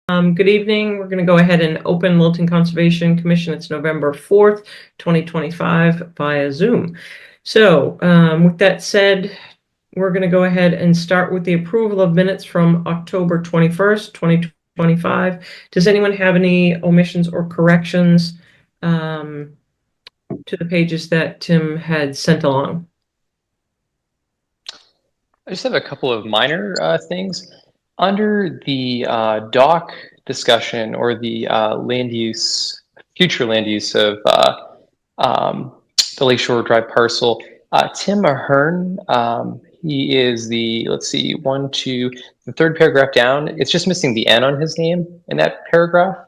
Good evening. We're going to go ahead and open Littleton Conservation Commission. It's November 4th, 2025 via Zoom. So with that said, we're going to go ahead and start with the approval of minutes from October 21st, 2025. Does anyone have any omissions or corrections to the pages that Tim had sent along? I just have a couple of minor things. Under the dock discussion or the future land use of the Lakeshore Drive parcel, Tim Ahern, he is the third paragraph down. It's just missing the N on his name in that paragraph.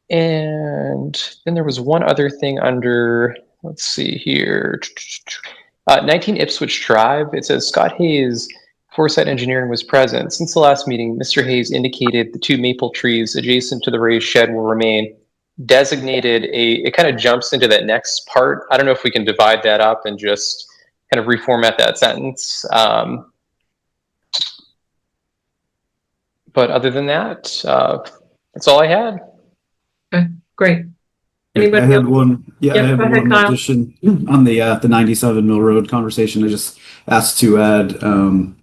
And then there was one other thing under, let's see here. 19 Ipswich Drive, it says Scott Hayes, Foresight Engineering, was present. Since the last meeting, Mr. Hayes indicated the two maple trees adjacent to the raised shed will remain. Designated it kind of jumps into that next part. I don't know if we can divide that up and just kind of reformat that sentence. But other than that, that's all I had. Okay, great. I had one addition on the 97 Mill Road conversation. I just asked to add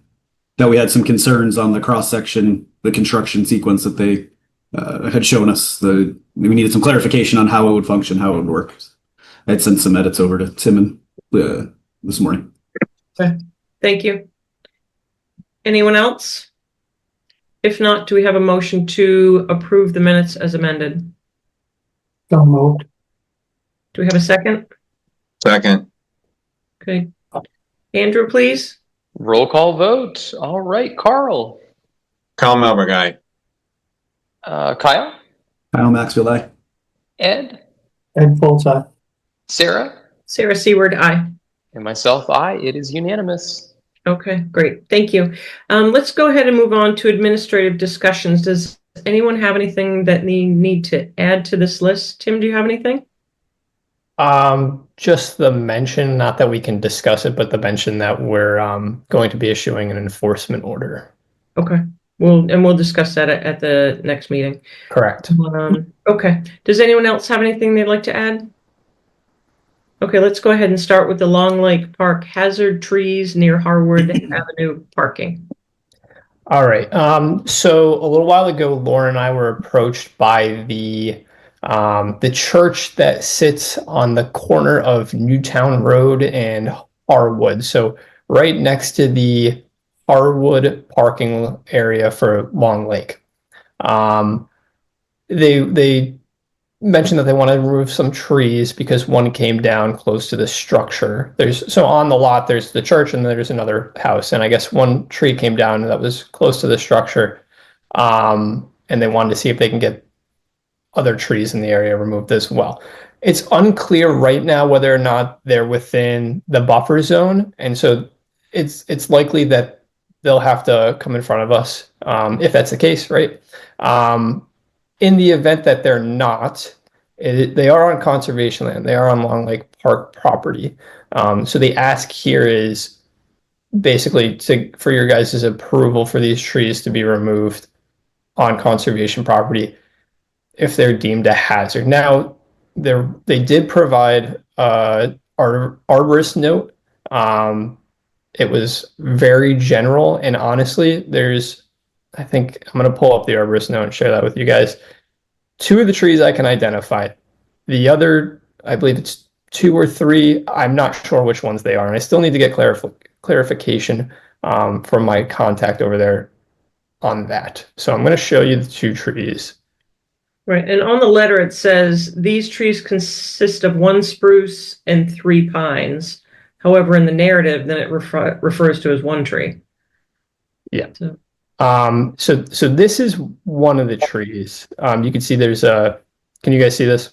that we had some concerns on the cross section, the construction sequence that they had shown us. We needed some clarification on how it would function, how it would work. I had sent some edits over to Tim this morning. Okay, thank you. Anyone else? If not, do we have a motion to approve the minutes as amended? So moved. Do we have a second? Second. Okay. Andrew, please. Roll call vote. All right, Carl. Carl Melberg, aye. Kyle. Kyle Maxwell, aye. Ed. Ed Foltz, aye. Sarah. Sarah Seward, aye. And myself, aye. It is unanimous. Okay, great. Thank you. Let's go ahead and move on to administrative discussions. Does anyone have anything that they need to add to this list? Tim, do you have anything? Just the mention, not that we can discuss it, but the mention that we're going to be issuing an enforcement order. Okay. We'll discuss that at the next meeting. Correct. Okay. Does anyone else have anything they'd like to add? Okay, let's go ahead and start with the Long Lake Park hazard trees near Harwood Avenue parking. All right. So a little while ago, Laura and I were approached by the church that sits on the corner of Newtown Road and Harwood. So right next to the Harwood parking area for Long Lake. They mentioned that they want to remove some trees because one came down close to the structure. So on the lot, there's the church and there's another house. And I guess one tree came down that was close to the structure. And they wanted to see if they can get other trees in the area removed as well. It's unclear right now whether or not they're within the buffer zone. And so it's likely that they'll have to come in front of us if that's the case, right? In the event that they're not, they are on conservation land. They are on Long Lake Park property. So the ask here is basically for your guys' approval for these trees to be removed on conservation property if they're deemed a hazard. Now, they did provide arborist note. It was very general, and honestly, I think I'm going to pull up the arborist note and share that with you guys. Two of the trees I can identify. The other, I believe it's 2 or 3. I'm not sure which ones they are, and I still need to get clarification from my contact over there on that. So I'm going to show you the 2 trees. Right, and on the letter it says these trees consist of 1 spruce and 3 pines. However, in the narrative, then it refers to as 1 tree. Yeah. So this is one of the trees. You can see there's can you guys see this?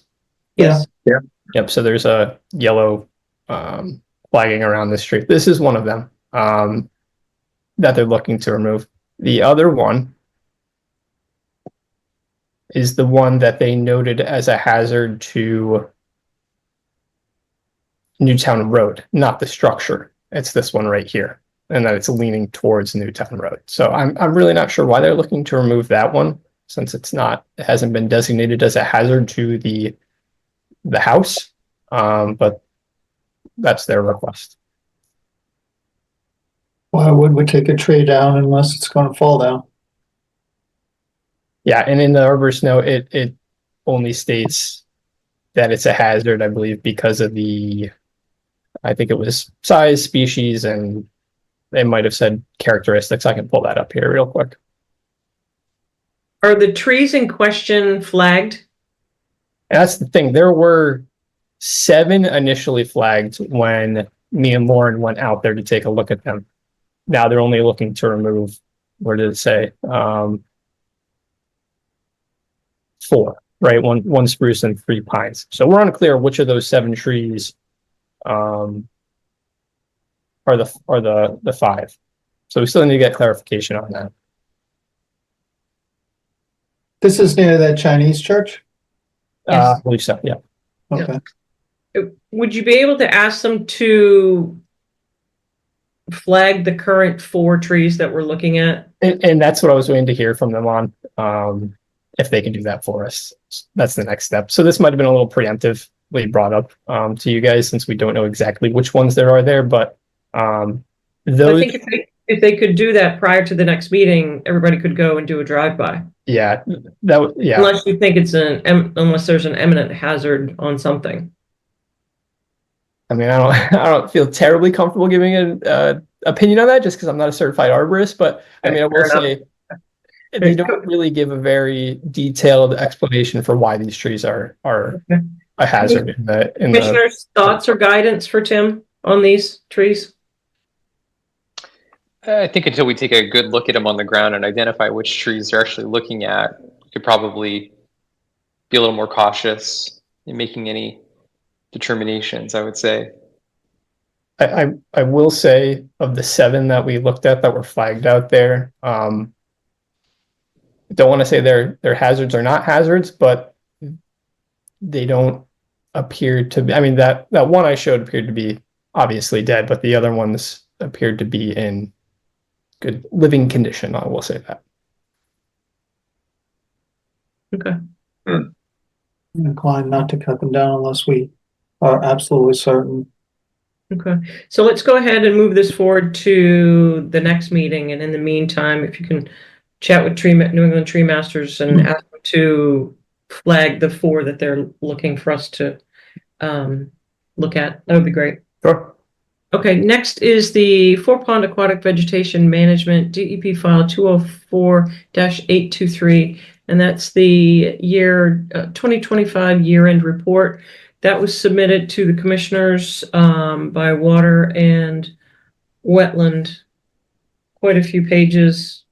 Yes. Yeah. Yep. So there's a yellow flagging around this tree. This is one of them that they're looking to remove. The other one is the one that they noted as a hazard to Newtown Road, not the structure. It's this one right here, and that it's leaning towards Newtown Road. So I'm really not sure why they're looking to remove that one. since it hasn't been designated as a hazard to the house. But that's their request. Why would we take a tree down unless it's gonna fall down? Yeah, and in the arborist note, it only states that it's a hazard, I believe, because of I think it was size, species, and they might have said characteristics. I can pull that up here real quick. Are the trees in question flagged? And that's the thing. There were 7 initially flagged when me and Lauren went out there to take a look at them. Now they're only looking to remove, where did it say? 4, right? One spruce and 3 pines. So we're unclear which of those 7 trees are the 5. So we still need to get clarification on that. This is near that Chinese church? Yes. I believe so, yeah. Okay. Would you be able to ask them to flag the current 4 trees that we're looking at? And that's what I was waiting to hear from them on, if they can do that for us. That's the next step. So this might have been a little preemptively brought up to you guys, since we don't know exactly which ones there are there, but those. I think if they could do that prior to the next meeting, everybody could go and do a drive-by. Yeah, yeah. Unless you think unless there's an imminent hazard on something. I mean, I don't feel terribly comfortable giving an opinion on that, just because I'm not a certified arborist. But I mean, I will say they don't really give a very detailed explanation for why these trees are a hazard. Commissioners' thoughts or guidance for Tim on these trees? I think until we take a good look at them on the ground and identify which trees they're actually looking at, we could probably be a little more cautious in making any determinations, I would say. I will say, of the 7 that we looked at that were flagged out there, don't want to say they're hazards or not hazards, but they don't appear to be. I mean, that one I showed appeared to be obviously dead, but the other ones appeared to be in good living condition. I will say that. Okay. I'm inclined not to cut them down unless we are absolutely certain. Okay. So let's go ahead and move this forward to the next meeting. And in the meantime, if you can chat with New England Tree Masters and ask them to flag the 4 that they're looking for us to look at, that would be great. Sure. Okay, next is the Four Pond Aquatic Vegetation Management DEP file 204-823, and that's the year 2025 year-end report. That was submitted to the commissioners by Water and Wetland. Quite a few pages.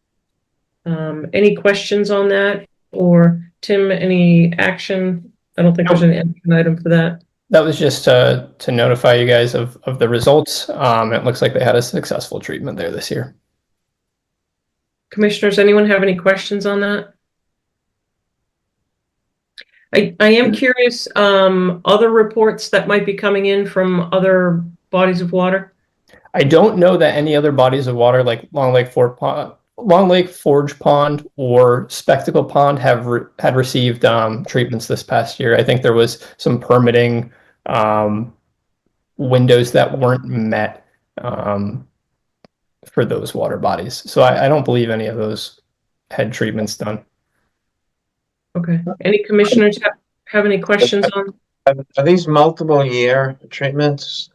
Any questions on that? Or Tim, any action? I don't think there's any action item for that. That was just to notify you guys of the results. It looks like they had a successful treatment there this year. Commissioners, anyone have any questions on that? I am curious, other reports that might be coming in from other bodies of water? I don't know that any other bodies of water like Long Lake Forge Pond or Spectacle Pond had received treatments this past year. I think there was some permitting windows that weren't met for those water bodies. So I don't believe any of those had treatments done. Okay. Any commissioners have any questions on? Are these multiple year treatments?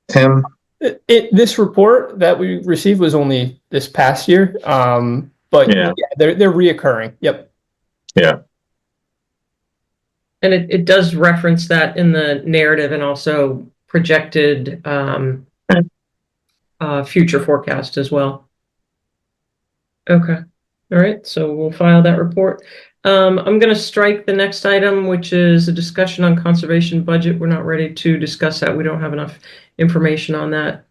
Tim? This report that we received was only this past year, but yeah, they're reoccurring. Yep. Yeah. And it does reference that in the narrative and also projected future forecast as well. Okay. All right. So we'll file that report. I'm going to strike the next item, which is a discussion on conservation budget. We're not ready to discuss that. We don't have enough information on that.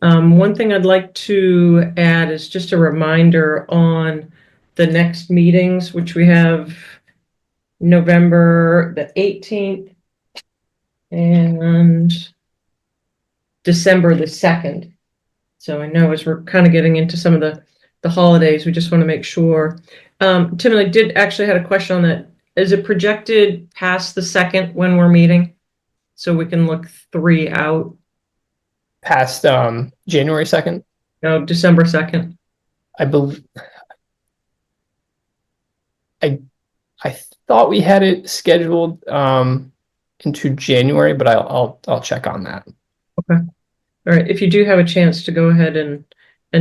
One thing I'd like to add is just a reminder on the next meetings, which we have November the 18th and December the 2nd. So I know as we're kind of getting into some of the the holidays. We just want to make sure. Tim, I did actually had a question on that. Is it projected past the 2nd when we're meeting? So we can look 3 out? Past January 2nd, No, December 2nd. I believe. I thought we had it scheduled into January, but I'll check on that. Okay. All right. If you do have a chance to go ahead and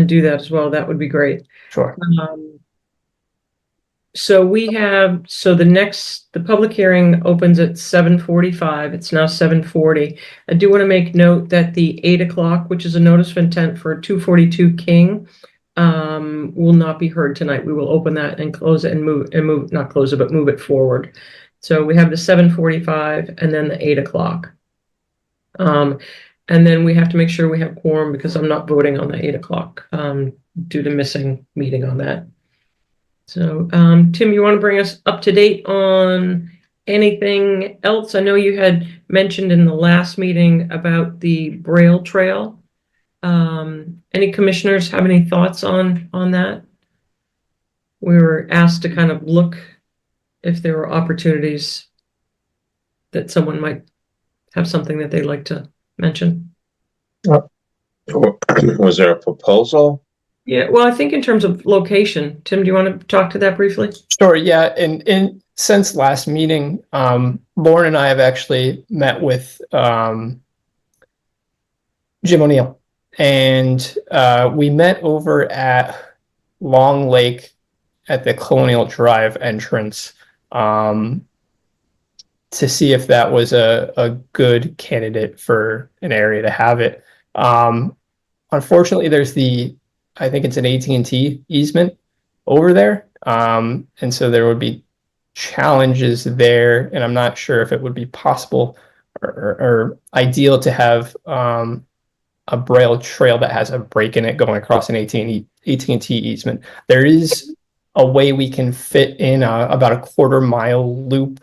do that as well, that would be great. Sure. So the public hearing opens at 7:45. It's now 7:40. I do want to make note that the 8 o'clock, which is a notice of intent for 242 King, will not be heard tonight. We will open that and close it and move, not close it, but move it forward. So we have the 7:45 and then the 8 o'clock. And then we have to make sure we have quorum because I'm not voting on the 8 o'clock, due to missing meeting on that. So, Tim, you want to bring us up to date on anything else? I know you had mentioned in the last meeting about the Braille Trail. Any commissioners have any thoughts on that? We were asked to kind of look if there were opportunities that someone might have something that they'd like to mention. Was there a proposal? Yeah, well, I think in terms of location, Tim, do you want to talk to that briefly? Sure. Yeah. And since last meeting, Lauren and I have actually met with Jim O'Neill, and we met over at Long Lake at the Colonial Drive entrance to see if that was a good candidate for an area to have it. Unfortunately, there's I think it's an AT&T easement over there. And so there would be challenges there, and I'm not sure if it would be possible or ideal to have a Braille trail that has a break in it going across an AT&T easement. There is a way we can fit in about a 1/4 mile loop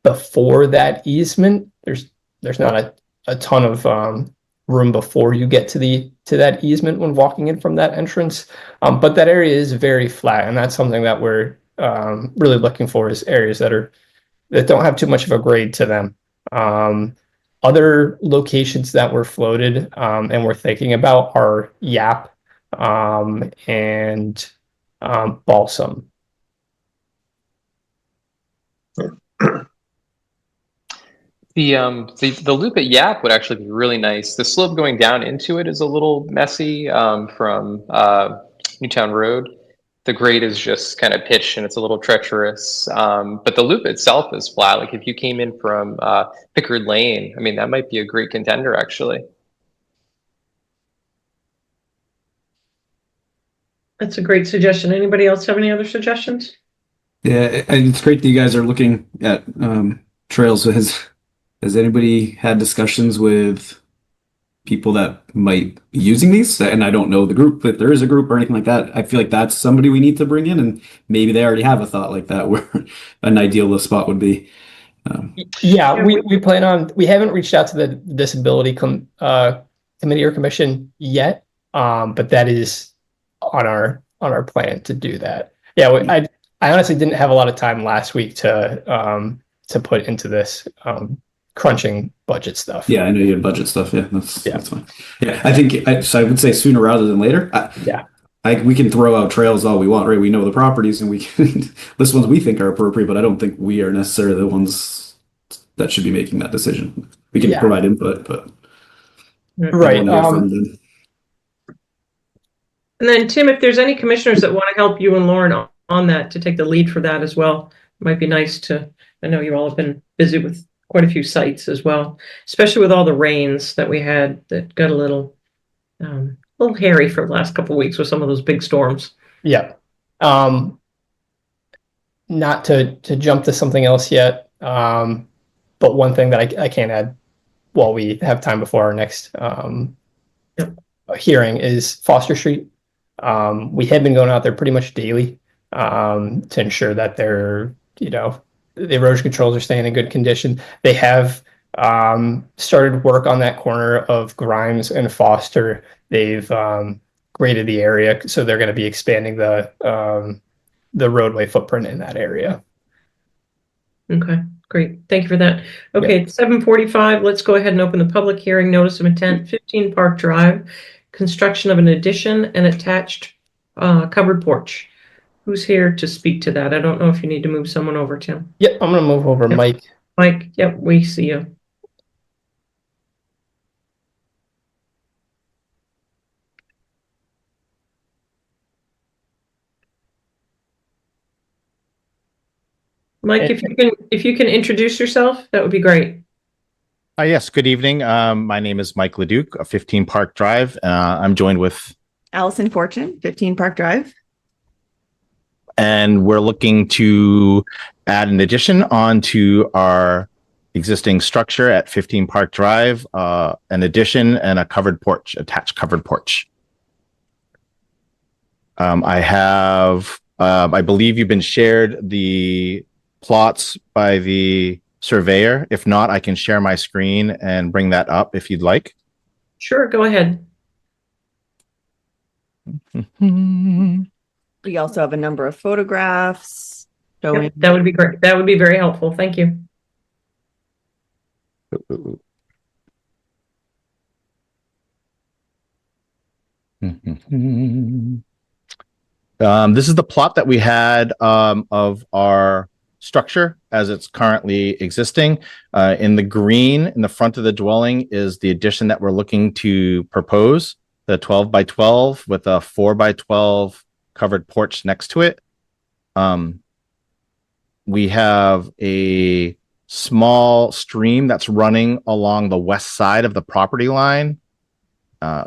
before that easement. There's not a ton of room before you get to that easement when walking in from that entrance, but that area is very flat, and that's something that we're really looking for, is areas that don't have too much of a grade to them. Other locations that were floated and we're thinking about are Yap and Balsam. The loop at Yap would actually be really nice. The slope going down into it is a little messy from Newtown Road. The grade is just kind of pitched and it's a little treacherous. But the loop itself is flat. Like if you came in from Pickard Lane, I mean, that might be a great contender actually. That's a great suggestion. Anybody else have any other suggestions? Yeah, and it's great that you guys are looking at trails. Has anybody had discussions with people that might be using these? And I don't know the group, if there is a group or anything like that. I feel like that's somebody we need to bring in, and maybe they already have a thought like that where an ideal spot would be. Yeah, we plan on. We haven't reached out to the disability committee or commission yet, but that is on our plan to do that. Yeah, I honestly didn't have a lot of time last week to put into this crunching budget stuff. Yeah, I know you had budget stuff. Yeah, that's fine. Yeah, I think so. I would say sooner rather than later. We can throw out trails all we want, right? We know the properties and we can list ones we think are appropriate, but I don't think we are necessarily the ones that should be making that decision. We can provide input, but right. And then Tim, if there's any commissioners that want to help you and Lauren on that, to take the lead for that as well, it might be nice to. I know you all have been busy with quite a few sites as well, especially with all the rains that we had that got a little hairy for the last couple of weeks with some of those big storms. Yeah. Not to jump to something else yet, but one thing that I can add while we have time before our next hearing is Foster Street. We have been going out there pretty much daily to ensure that they're, the erosion controls are staying in good condition. They have started work on that corner of Grimes and Foster. They've graded the area, so they're going to be expanding the roadway footprint in that area. Okay, great. Thank you for that. Okay, it's 7:45. Let's go ahead and open the public hearing. Notice of intent, 15 Park Drive, construction of an addition and attached covered porch. Who's here to speak to that? I don't know if you need to move someone over, Tim. Yep, I'm going to move over, Yep. Mike. Mike, yep, we see you. Mike, if you can introduce yourself, that would be great. Yes, good evening. My name is Mike Leduc of 15 Park Drive. I'm joined with Allison Fortune, 15 Park Drive. and we're looking to add an addition onto our existing structure at 15 Park Drive, an addition and a covered porch, attached covered porch. I believe you've been shared the plots by the surveyor. If not, I can share my screen and bring that up if you'd like. Sure, go ahead. We also have a number of photographs showing. Yep, that would be great. That would be very helpful. Thank you. This is the plot that we had of our structure as it's currently existing. In the green in the front of the dwelling is the addition that we're looking to propose, the 12 by 12 with a 4 by 12 covered porch next to it. We have a small stream that's running along the west side of the property line,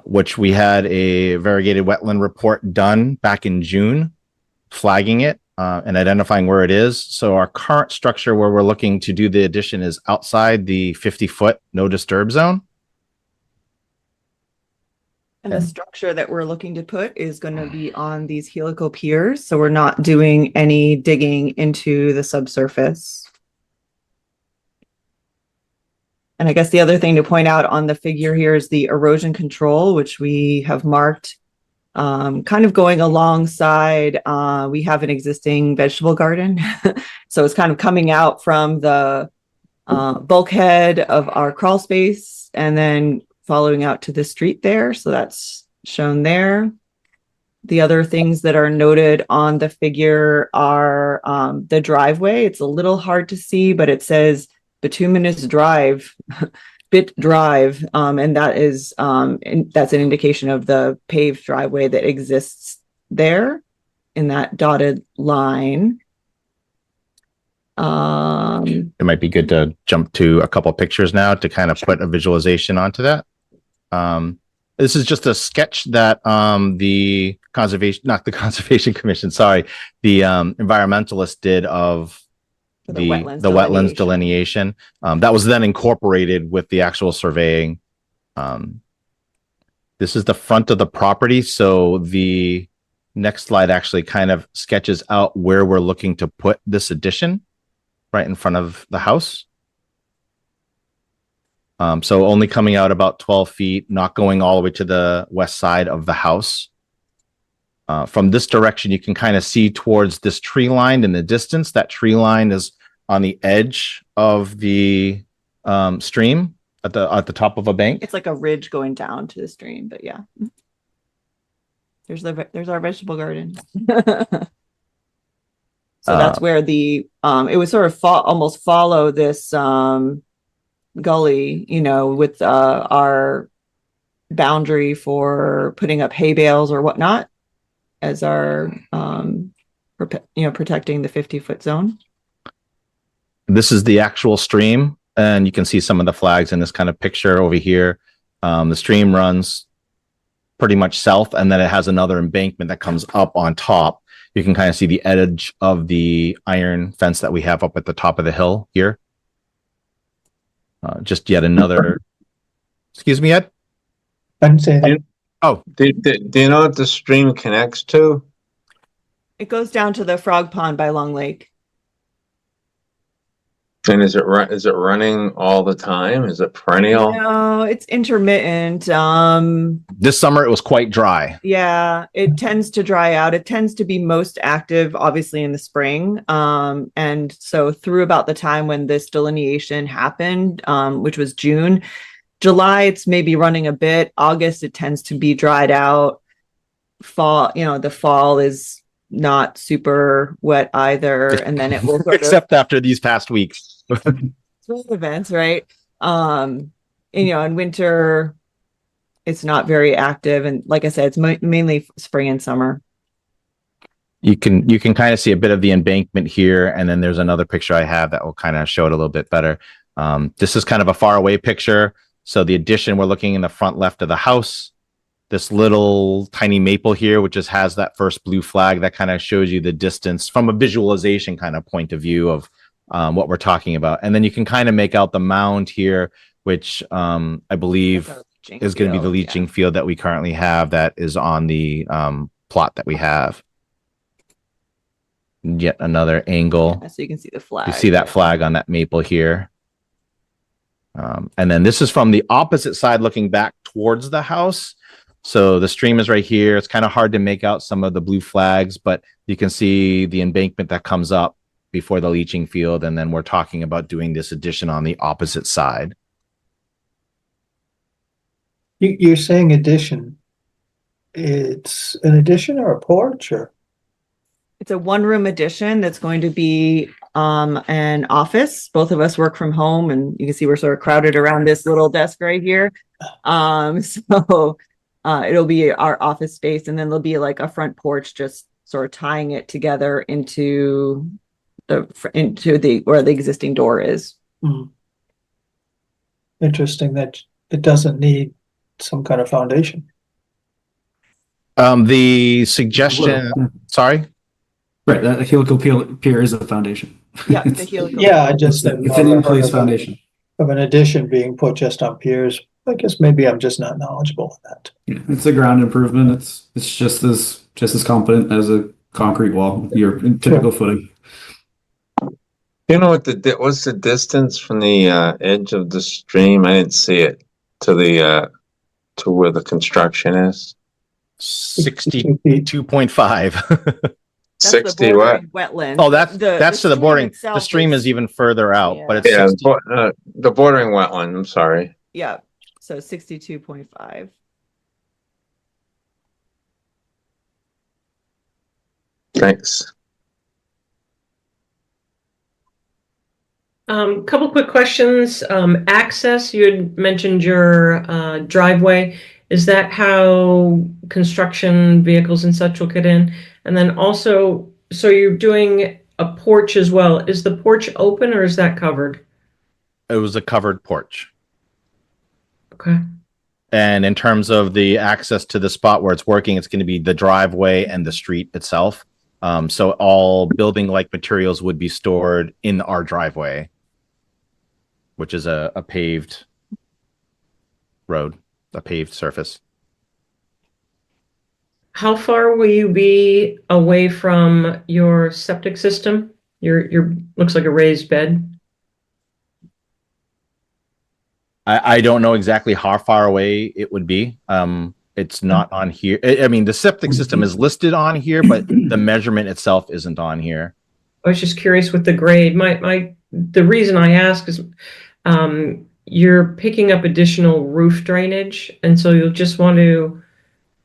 which we had a variegated wetland report done back in June, flagging it and identifying where it is. So our current structure where we're looking to do the addition is outside the 50-foot no disturb zone. And the structure that we're looking to put is going to be on these helical piers. So we're not doing any digging into the subsurface. And I guess the other thing to point out on the figure here is the erosion control, which we have marked kind of going alongside. We have an existing vegetable garden. So it's kind of coming out from the bulkhead of our crawl space and then following out to the street there. So that's shown there. The other things that are noted on the figure are the driveway. It's a little hard to see, but it says Bituminous Drive, Bit Drive, and that is that's an indication of the paved driveway that exists there in that dotted line. It might be good to jump to a couple pictures now to kind of put a visualization onto that. This is just a sketch that the Conservation Commission, sorry, the environmentalist did of the wetlands delineation. That was then incorporated with the actual surveying. This is the front of the property. So the next slide actually kind of sketches out where we're looking to put this addition right in front of the house. So only coming out about 12 feet, not going all the way to the west side of the house. From this direction, you can kind of see towards this tree line in the distance. That tree line is on the edge of the stream at the top of a bank. It's like a ridge going down to the stream, but yeah. There's our vegetable garden. So that's where the it would sort of almost follow this gully, with our boundary for putting up hay bales or whatnot as our protecting the 50-foot zone. This is the actual stream, and you can see some of the flags in this kind of picture over here. The stream runs pretty much south, and then it has another embankment that comes up on top. You can kind of see the edge of the iron fence that we have up at the top of the hill here. Just yet another. Excuse me, Ed? I didn't say that. Oh, Do you know what the stream connects to? It goes down to the frog pond by Long Lake. And is it running all the time? Is it perennial? No, it's intermittent. This summer it was quite dry. Yeah, it tends to dry out. It tends to be most active, obviously, in the spring. And so through about the time when this delineation happened, which was June, July, it's maybe running a bit. August, it tends to be dried out. Fall, the fall is not super wet either. And then it will sort of Except after these past weeks. swing events, right? In winter, it's not very active, and like I said, it's mainly spring and summer. You can kind of see a bit of the embankment here, and then there's another picture I have that will kind of show it a little bit better. This is kind of a far away picture. So the addition, we're looking in the front left of the house. This little tiny maple here, which just has that first blue flag that kind of shows you the distance from a visualization kind of point of view of what we're talking about. And then you can kind of make out the mound here, which I believe is going to be the leaching field that we currently have that is on the plot that we have. Yet another angle. So you can see the flag. You see that flag on that maple here. And then this is from the opposite side looking back towards the house. So the stream is right here. It's kind of hard to make out some of the blue flags, but you can see the embankment that comes up before the leaching field. And then we're talking about doing this addition on the opposite side. You're saying addition. It's an addition or a porch, or? It's a one-room addition that's going to be an office. Both of us work from home, and you can see we're sort of crowded around this little desk right here. So it'll be our office space, and then there'll be like a front porch just sort of tying it together into the where the existing door is. Interesting that it doesn't need some kind of foundation. The suggestion, sorry? Right, that helical pier is a foundation. Yeah, the helical. Yeah, I just said It's an in-place foundation. of an addition being put just on piers. I guess maybe I'm just not knowledgeable in that. Yeah, it's a ground improvement. It's just as competent as a concrete wall. Your typical footing. You know what's the distance from the edge of the stream? I didn't see it to where the construction is. 62.5. 60 what? Wetland. Oh, that's to the bordering. itself The stream is even further out, Yeah. but it's Yeah, 60. the bordering wetland. I'm sorry. Yeah, so 62.5. Thanks. Couple quick questions. Access, you had mentioned your driveway. Is that how construction vehicles and such will get in? And then also, so you're doing a porch as well. Is the porch open or is that covered? It was a covered porch. Okay. And in terms of the access to the spot where it's working, it's going to be the driveway and the street itself. So all building-like materials would be stored in our driveway, which is a paved road, a paved surface. How far will you be away from your septic system? Your looks like a raised bed. I don't know exactly how far away it would be. It's not on here. I mean, the septic system is listed on here, but the measurement itself isn't on here. I was just curious with the grade. The reason I ask is you're picking up additional roof drainage, and so you'll just want to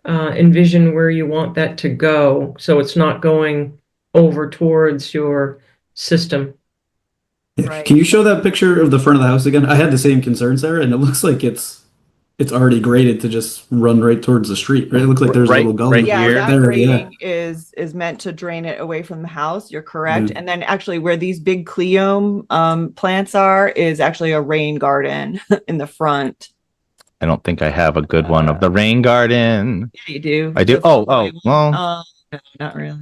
envision where you want that to go, so it's not going over towards your system. Yeah. Right. Can you show that picture of the front of the house again? I had the same concerns there, and it looks like it's already graded to just run right towards the street. Right? It looks like there's a little gully. Right Yeah, here. that There, grading is meant to drain it away from the house. You're correct. And then actually where these big Cleome plants are is actually a rain garden in the front. I don't think I have a good one of the rain garden. Yeah, you do. I do. That's Oh, the well. no, not really.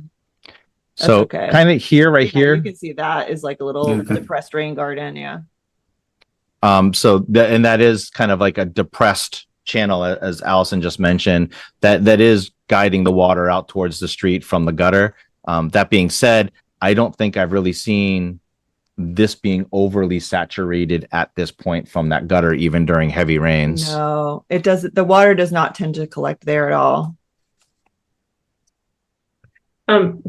So okay. kind of here, right Yeah, here. you can see that is like a little Okay. depressed rain garden. Yeah. And that is kind of like a depressed channel, as Allison just mentioned, that is guiding the water out towards the street from the gutter. That being said, I don't think I've really seen this being overly saturated at this point from that gutter, even during heavy rains. No, it doesn't. The water does not tend to collect there at all.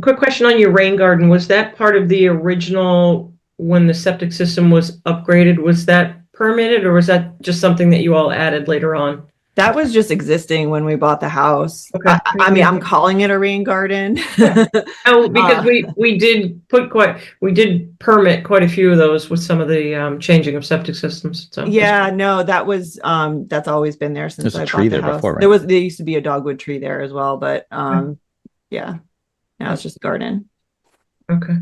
Quick question on your rain garden. Was that part of the original when the septic system was upgraded? Was that permitted, or was that just something that you all added later on? That was just existing when we bought the house. Okay. I mean, I'm calling it a rain garden. Oh, because we did permit quite a few of those with some of the changing of septic systems. So Yeah, no, that was that's always been there since There's a I tree bought the there house. before, right? There used to be a dogwood tree there as well, but yeah, now it's just a garden. Okay.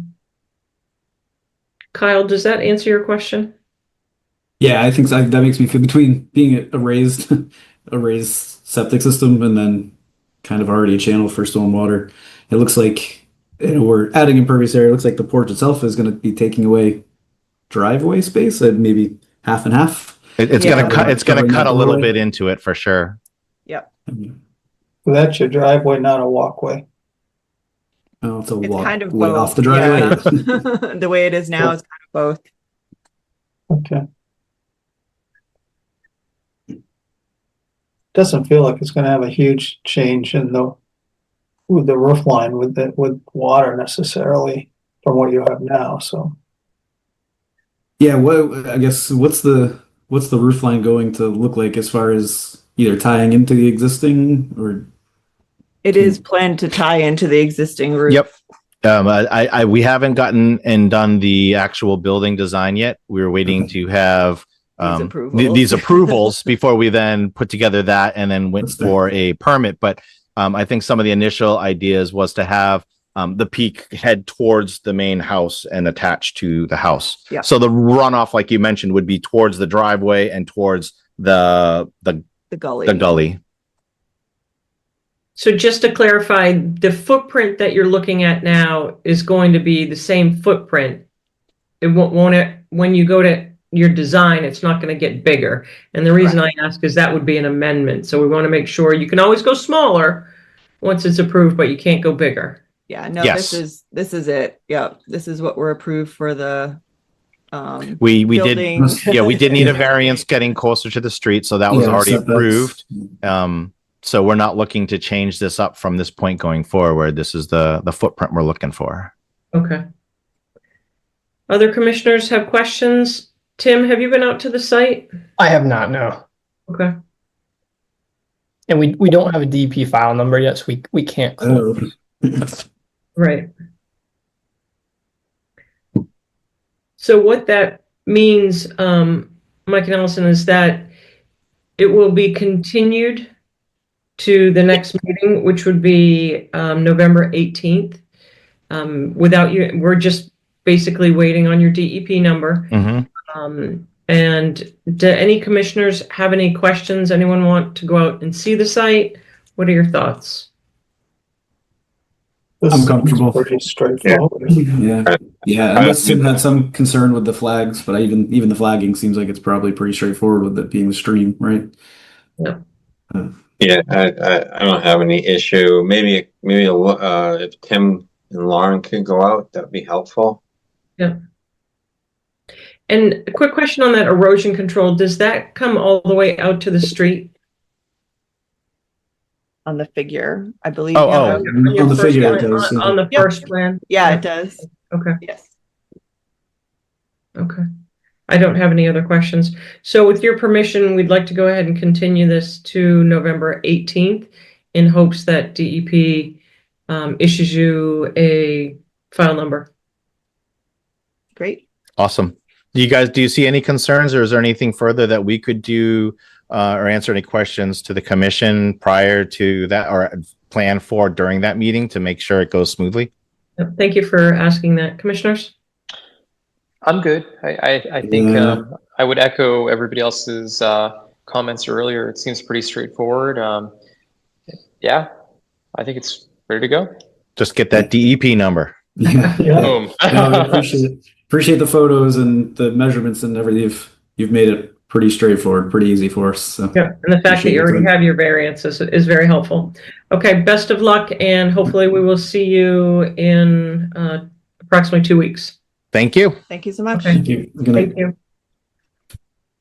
Kyle, does that answer your question? Yeah, I think so. That makes me feel between being a raised a raised septic system and then kind of already a channel for stormwater. It looks like we're adding impervious area. It looks like the porch itself is going to be taking away driveway space and maybe half and half. It's Yeah. gonna cut a little Doorway. bit into it for sure. Yep. That's your driveway, not a walkway. Oh, it's a It's walk kind of way both. off the driveway. Yeah. The way it is now, it's kind of both. Okay. Doesn't feel like it's gonna have a huge change in with the roof line with water necessarily from what you have now, so. Yeah, I guess what's the roof line going to look like as far as either tying into the existing or It is planned to tie into the existing roof. Yep. We haven't gotten and done the actual building design yet. We're waiting to have these approvals before we then put together that and then went That's fair. for a permit. But I think some of the initial ideas was to have the peak head towards the main house and attached to the house. Yeah. So the runoff, like you mentioned, would be towards the driveway and towards the gully. the gully. So just to clarify, the footprint that you're looking at now is going to be the same footprint. It won't when you go to your design, it's not going to get bigger. And the reason I ask is that would be an amendment. So we want to make sure you can always go smaller once it's approved, but you can't go bigger. Yeah, no, Yes. this is it. Yeah, this is what we're approved for the We building. did we did need a variance getting closer to the street, so that was Yeah, already setbacks. approved. So we're not looking to change this up from this point going forward. This is the footprint we're looking for. Okay. Other commissioners have questions? Tim, have you been out to the site? I have not, no. Okay. And we don't have a DP file number yet, so we can't close. Oh. Right. So what that means, Mike and Allison, is that it will be continued to the next meeting, which would be November 18th. Without you, we're just basically waiting on your DEP number. And do any commissioners have any questions? Anyone want to go out and see the site? What are your thoughts? I'm comfortable. Pretty straightforward. Yeah, yeah. Unless Tim had some concern with the flags, but even the flagging seems like it's probably pretty straightforward with it being the stream, right? Yeah. Yeah, I don't have any issue. Maybe if Tim and Lauren could go out, that'd be helpful. Yeah. And a quick question on that erosion control, does that come all the way out to the street? On the figure, I believe. Oh, yeah. oh. On your On the first figure, it plan- does, on the Yep. first plan? Yeah, it does. Okay, Yes. okay. I don't have any other questions. So with your permission, we'd like to go ahead and continue this to November 18th in hopes that DEP issues you a file number. Great. Awesome. Do you see any concerns, or is there anything further that we could do or answer any questions to the commission prior to that, or plan for during that meeting to make sure it goes smoothly? Thank you for asking that, commissioners. I'm good. I think I would echo everybody else's comments earlier. It seems pretty straightforward. Yeah, I think it's ready to go. Just get that DEP number. Yeah. Yeah. Boom. No, I appreciate the photos and the measurements and everything. You've made it pretty straightforward, pretty easy for us. So. Yeah, and the fact that you already Appreciate it. have your variances is very helpful. Okay, best of luck, and hopefully we will see you in approximately 2 weeks. Thank you. Thank you so much. Okay. Thank you. Good night. Thank you.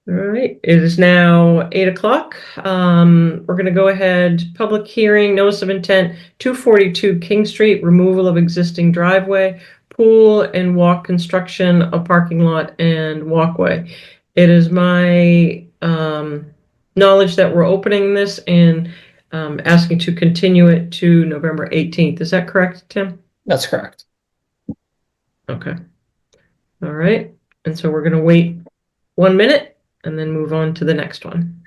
All right, it is now 8 o'clock. We're going to go ahead, public hearing, notice of intent, 242 King Street, removal of existing driveway, pool and walk construction of parking lot and walkway. It is my knowledge that we're opening this and asking to continue it to November 18th. Is that correct, Tim? That's correct. Okay. All right, and so we're going to wait 1 minute and then move on to the next one.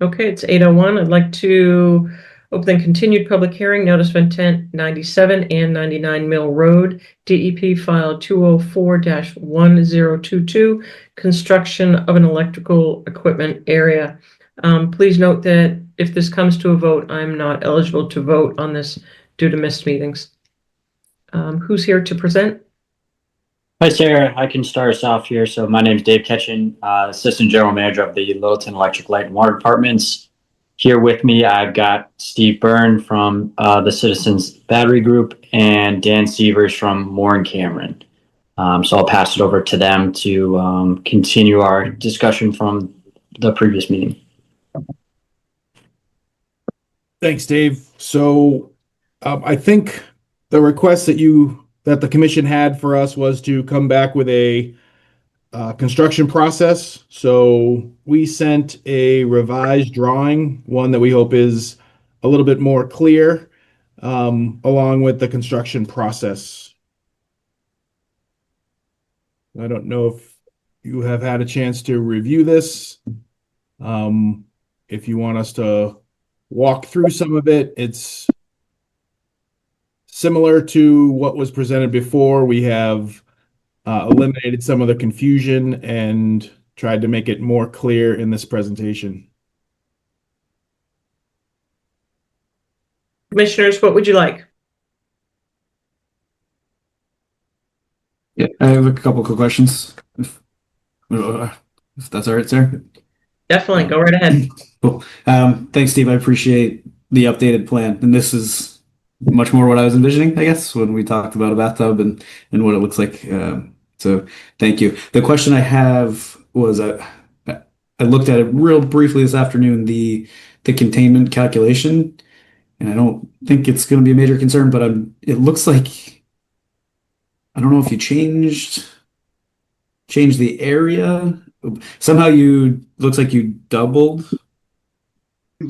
Okay, it's 8:01. I'd like to open the continued public hearing, notice of intent 97 and 99 Mill Road, DEP file 204-1022, construction of an electrical equipment area. Please note that if this comes to a vote, I'm not eligible to vote on this due to missed meetings. Who's here to present? Hi, Sarah. I can start us off here. So my name is Dave Ketchen, Assistant General Manager of the Littleton Electric Light and Water Departments. Here with me, I've got Steve Byrne from the Citizens Battery Group and Dan Severs from Moore and Cameron. So I'll pass it over to them to continue our discussion from the previous meeting. Thanks, Dave. So I think the request that the commission had for us was to come back with a construction process. So we sent a revised drawing, one that we hope is a little bit more clear, along with the construction process. I don't know if you have had a chance to review this. If you want us to walk through some of it, it's similar to what was presented before. We have eliminated some of the confusion and tried to make it more clear in this presentation. Commissioners, what would you like? Yeah, I have a couple quick questions. If that's all right, Sarah. Definitely, go right ahead. Cool. Thanks, Steve. I appreciate the updated plan. And this is much more what I was envisioning, I guess, when we talked about a bathtub and what it looks like. So thank you. The question I have was, I looked at it real briefly this afternoon, the containment calculation, and I don't think it's going to be a major concern, but it looks like, I don't know if you changed the area. Somehow looks like you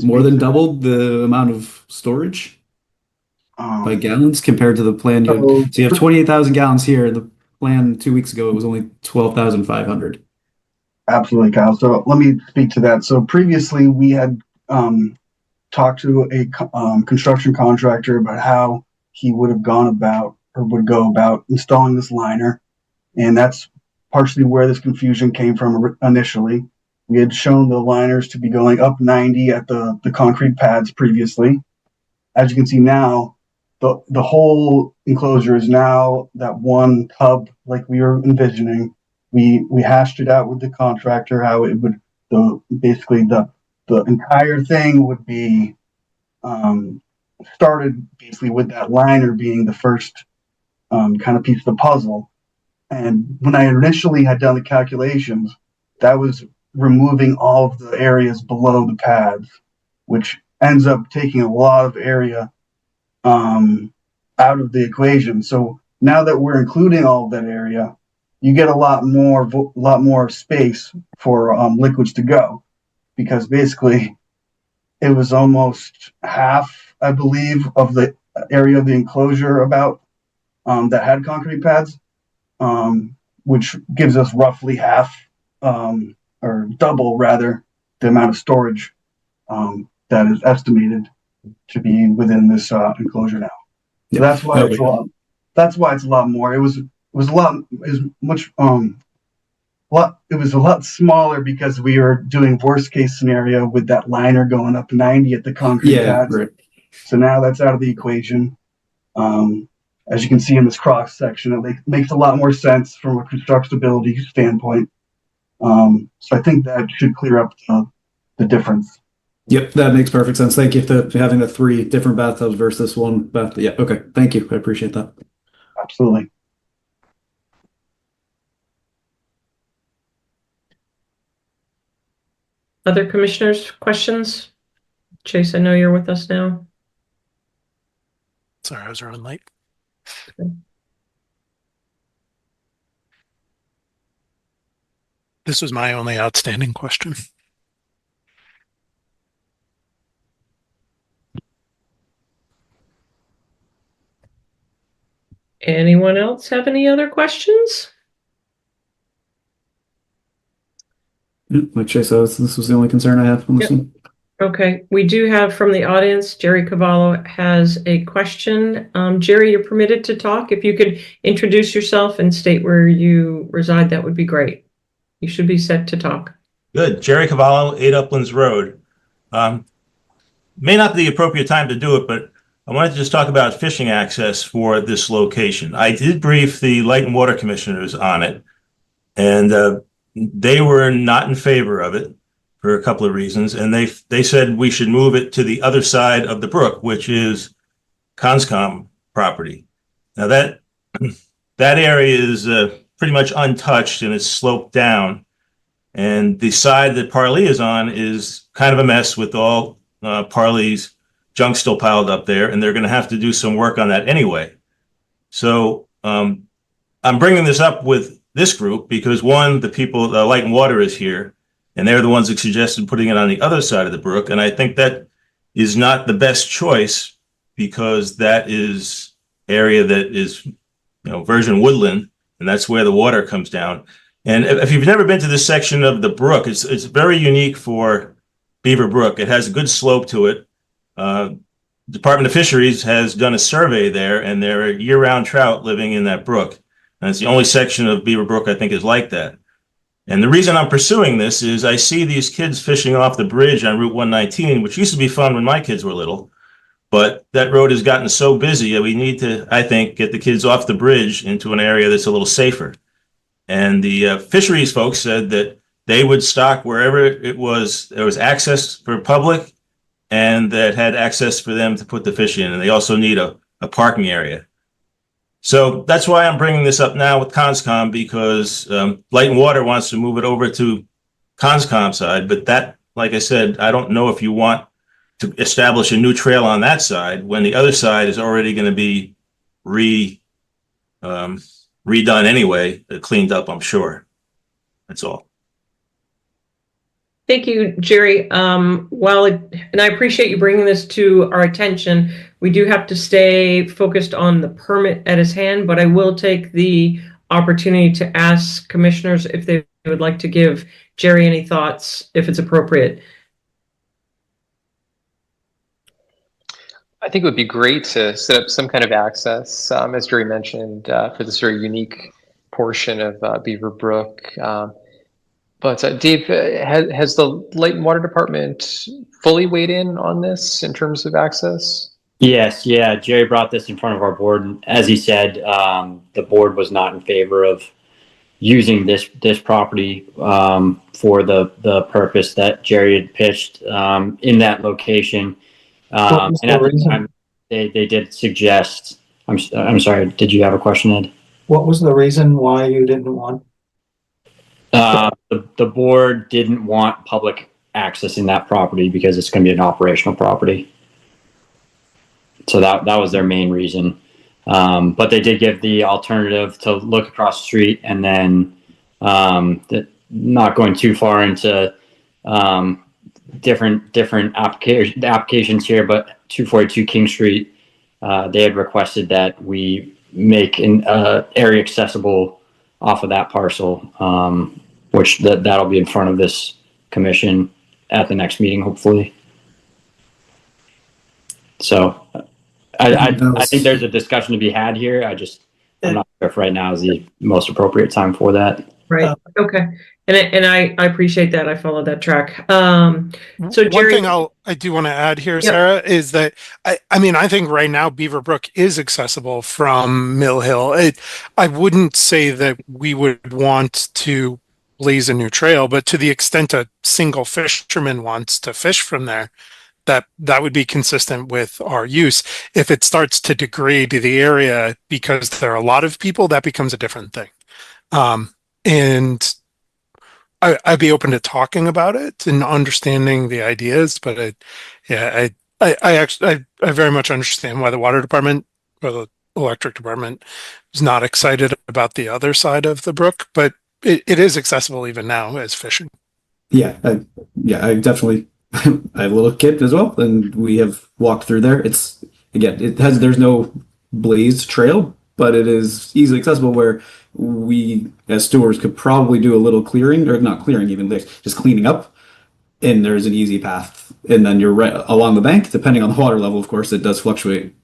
more than doubled the amount of storage by gallons compared to the plan. So you have 28,000 gallons here. The plan 2 weeks ago, it was only 12,500. Absolutely, Kyle. So let me speak to that. So previously we had talked to a construction contractor about how he would go about installing this liner. And that's partially where this confusion came from initially. We had shown the liners to be going up 90 at the concrete pads previously. As you can see now, the whole enclosure is now that one tub like we were envisioning. We hashed it out with the contractor how it would basically the entire thing would be started basically with that liner being the first kind of piece of the puzzle. And when I initially had done the calculations, that was removing all of the areas below the pads, which ends up taking a lot of area out of the equation. So now that we're including all of that area, you get a lot more space for liquids to go, because basically it was almost half, I believe, of the area of the enclosure about that had concrete pads, which gives us roughly half or double rather the amount of storage that is estimated to be within this enclosure now. So that's why it's a lot. That's why it's a lot more. It was much it was a lot smaller because we were doing worst case scenario with that liner going up 90 at the concrete Yeah, pads. right. So now that's out of the equation. As you can see in this cross section, it makes a lot more sense from a constructability standpoint. So I think that should clear up the difference. Yep, that makes perfect sense. Thank you for having the 3 different bathtubs versus one bath. Yeah, okay. Thank you. I appreciate that. Absolutely. Other commissioners, questions? Chase, I know you're with us now. Sorry, I was running late. Okay. This was my only outstanding question. Anyone else have any other questions? Like Chase said, this was the only concern I have on this one. Okay, we do have from the audience, Jerry Cavallo has a question. Jerry, you're permitted to talk. If you could introduce yourself and state where you reside, that would be great. You should be set to talk. Good. Jerry Cavallo, 8 Uplands Road. May not be the appropriate time to do it, but I wanted to just talk about fishing access for this location. I did brief the Light and Water Commissioners on it, and they were not in favor of it for a couple of reasons. And they said we should move it to the other side of the brook, which is Conscom property. Now that area is pretty much untouched and it's sloped down. And the side that Parley is on is kind of a mess with all Parley's junk still piled up there, and they're going to have to do some work on that anyway. So I'm bringing this up with this group because, one, the people, Light and Water is here, and they're the ones that suggested putting it on the other side of the brook. And I think that is not the best choice because that is area that is, virgin woodland, and that's where the water comes down. And if you've never been to this section of the brook, it's very unique for Beaver Brook. It has a good slope to it. Department of Fisheries has done a survey there, and there are year-round trout living in that brook. And it's the only section of Beaver Brook I think is like that. And the reason I'm pursuing this is I see these kids fishing off the bridge on Route 119, which used to be fun when my kids were little. But that road has gotten so busy that we need to, I think, get the kids off the bridge into an area that's a little safer. And the fisheries folks said that they would stock wherever there was access for public and that had access for them to put the fish in. And they also need a parking area. So that's why I'm bringing this up now with Conscom, because Light and Water wants to move it over to Conscom side. But that, like I said, I don't know if you want to establish a new trail on that side when the other side is already going to be redone anyway, cleaned up, I'm sure. That's all. Thank you, Jerry. And I appreciate you bringing this to our attention. We do have to stay focused on the permit at his hand, but I will take the opportunity to ask commissioners if they would like to give Jerry any thoughts, if it's appropriate. I think it would be great to set up some kind of access, as Jerry mentioned, for this very unique portion of Beaver Brook. But Dave, has the Light and Water Department fully weighed in on this in terms of access? Yes, yeah. Jerry brought this in front of our board, and as he said, the board was not in favor of using this property for the purpose that Jerry had pitched in that location. And at the time, they did suggest. I'm sorry. Did you have a question, Ed? What was the reason why you didn't want? The board didn't want public access in that property because it's going to be an operational property. So that was their main reason. But they did give the alternative to look across the street and then not going too far into different applications here, but 242 King Street, they had requested that we make an area accessible off of that parcel, which that'll be in front of this commission at the next meeting, hopefully. So I think there's a discussion to be had here. I'm not sure if right now is the most appropriate time for that. Right. Okay. And I appreciate that. I follow that track. So One Jerry, thing I do want to add here, Yep. Sarah, is that I mean, I think right now Beaver Brook is accessible from Mill Hill. I wouldn't say that we would want to blaze a new trail, but to the extent a single fisherman wants to fish from there, that would be consistent with our use. If it starts to degrade the area because there are a lot of people, that becomes a different thing. And I'd be open to talking about it and understanding the ideas, but I actually very much understand why the water department or the electric department is not excited about the other side of the brook, but it is accessible even now as fishing. Yeah, I definitely. I have a little kid as well, and we have walked through there. It's again, there's no blazed trail, but it is easily accessible where we as stewards could probably do a little clearing, or not clearing even, just cleaning up, and there's an easy path. And then you're right along the bank, depending on the water level, of course, it does fluctuate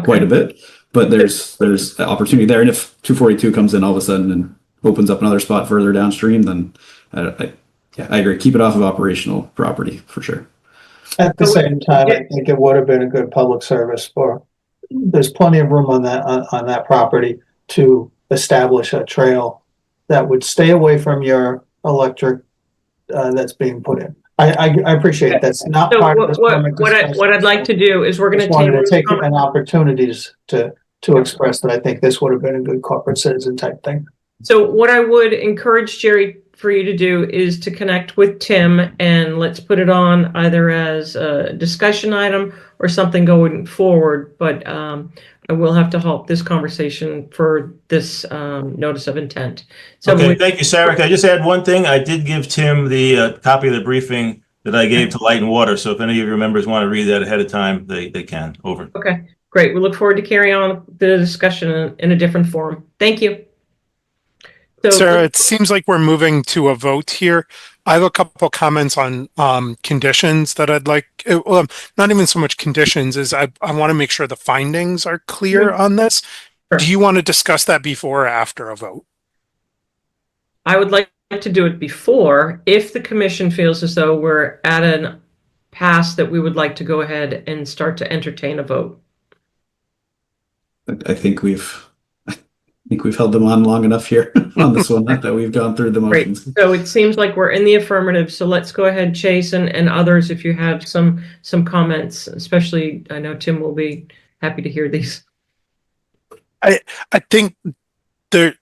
quite a bit, but there's opportunity there. And if 242 comes in all of a sudden and opens up another spot further downstream, then I agree. Keep it off of operational property for sure. At the same time, I think it would have been a good public service there's plenty of room on that property to establish a trail that would stay away from your electric that's being put in. I appreciate that's not so part of this permit discussion. what I'd like to do is we're going to take an opportunities to express that I think this would have been a good corporate citizen type thing. So what I would encourage Jerry for you to do is to connect with Tim, and let's put it on either as a discussion item or something going forward. But I will have to halt this conversation for this notice of intent. So okay, thank you, Sarah. Can I just add one thing? I did give Tim the copy of the briefing that I gave to Light and Water. So if any of your members want to read that ahead of time, they can. Over. Okay, great. We look forward to carrying on the discussion in a different forum. Thank you. So, Sarah, it seems like we're moving to a vote here. I have a couple comments on conditions that I'd like. Well, not even so much conditions as I want to make sure the findings are clear on this. Sure. Do you want to discuss that before or after a vote? I would like to do it before, if the commission feels as though we're at an pass that we would like to go ahead and start to entertain a vote. I think we've held them on long enough here on this one that we've gone through the motions. Great. So it seems like we're in the affirmative. So let's go ahead, Chase, and others, if you have some comments, especially I know Tim will be happy to hear these. I think the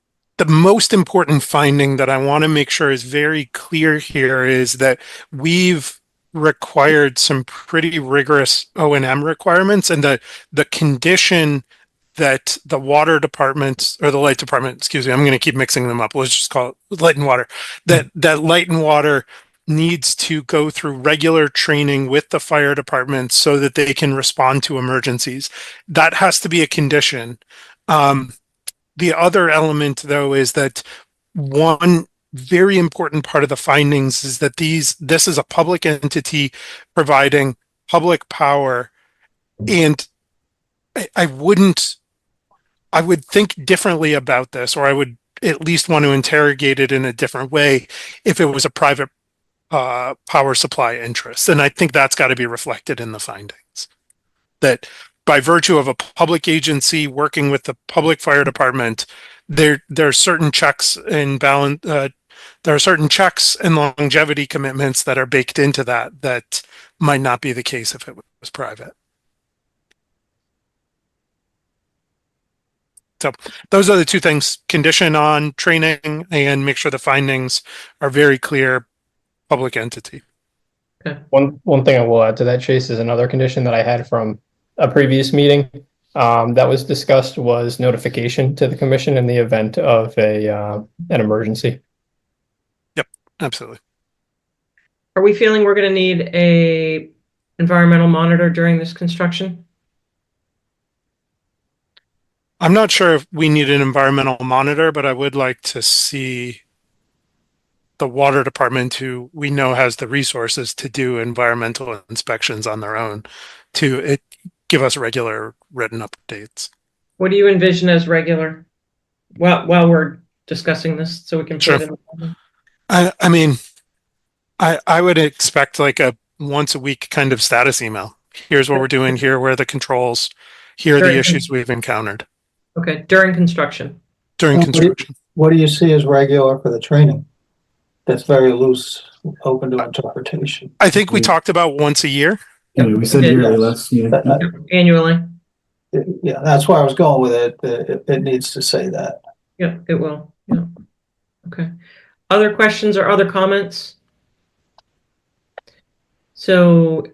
most important finding that I want to make sure is very clear here is that we've required some pretty rigorous O&M requirements, and the condition that the water department or the light department, excuse me, I'm going to keep mixing them up. Let's just call it light and water. That light and water needs to go through regular training with the fire department so that they can respond to emergencies. That has to be a condition. The other element, though, is that one very important part of the findings is that this is a public entity providing public power, and I would think differently about this, or I would at least want to interrogate it in a different way if it was a private power supply interest. And I think that's got to be reflected in the findings. That by virtue of a public agency working with the public fire department, there are certain checks and balance. There are certain checks and longevity commitments that are baked into that might not be the case if it was private. So those are the two things: condition on training and make sure the findings are very clear, public entity. Okay. One thing I will add to that, Chase, is another condition that I had from a previous meeting that was discussed was notification to the commission in the event of an emergency. Yep, absolutely. Are we feeling we're going to need a environmental monitor during this construction? I'm not sure if we need an environmental monitor, but I would like to see the water department, who we know has the resources to do environmental inspections on their own, to give us regular written updates. What do you envision as regular? While we're discussing this so we can Sure. put it in? I mean, I would expect like a once a week kind of status email. Here's what we're doing. Here were the controls. Here are the Sure. issues we've encountered Okay, during construction. during construction. What do you see as regular for the training? That's very loose, open to interpretation. I think we talked about once a year. Yeah, we said Okay. yearly last meeting. Annually. Yeah, that's where I was going with it. It needs to say that. Yeah, it will. Yeah. Okay. Other questions or other comments? So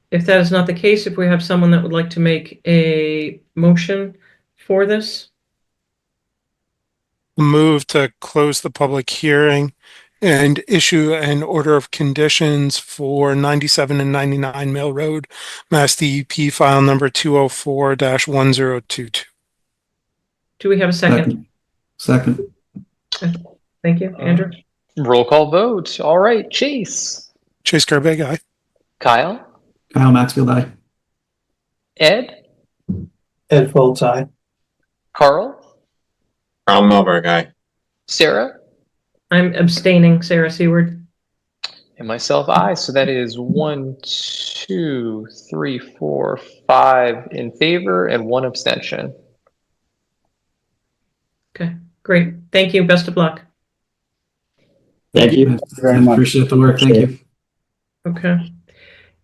if that is not the case, if we have someone that would like to make a motion for this, Move to close the public hearing and issue an order of conditions for 97 and 99 Mill Road, Mass DEP file number 204-1022. do we have a second? Second. Thank you, Andrew. Roll call vote. All right. Chase. Chase Gerbig, aye. Kyle. Kyle Maxfield, aye. Ed. Ed Foltz, aye. Carl. Carl Melberg, aye. Sarah. I'm abstaining, Sarah Seward. And myself, I. So that is 1, 2, 3, 4, 5 in favor and 1 abstention. Okay, great. Thank you. Best of luck. Thank you. Very much. Appreciate the work. Thank you. Okay.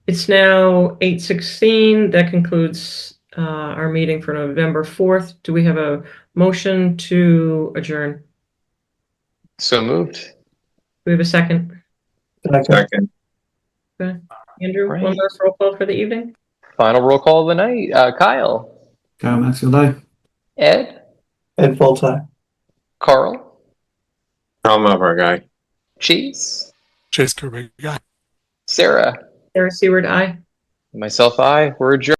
It's now 8:16. That concludes our meeting for November 4th. Do we have a motion to adjourn? So moved. Do we have a second? Second. Andrew, Right. one last roll call for the evening? Final roll call of the night. Kyle. Kyle Maxfield, aye. Ed. Ed Foltz, aye. Carl. Carl Melberg, aye. Chase Gerbig, aye. Sarah. Sarah Seward, aye. And myself, I. We're adjourned.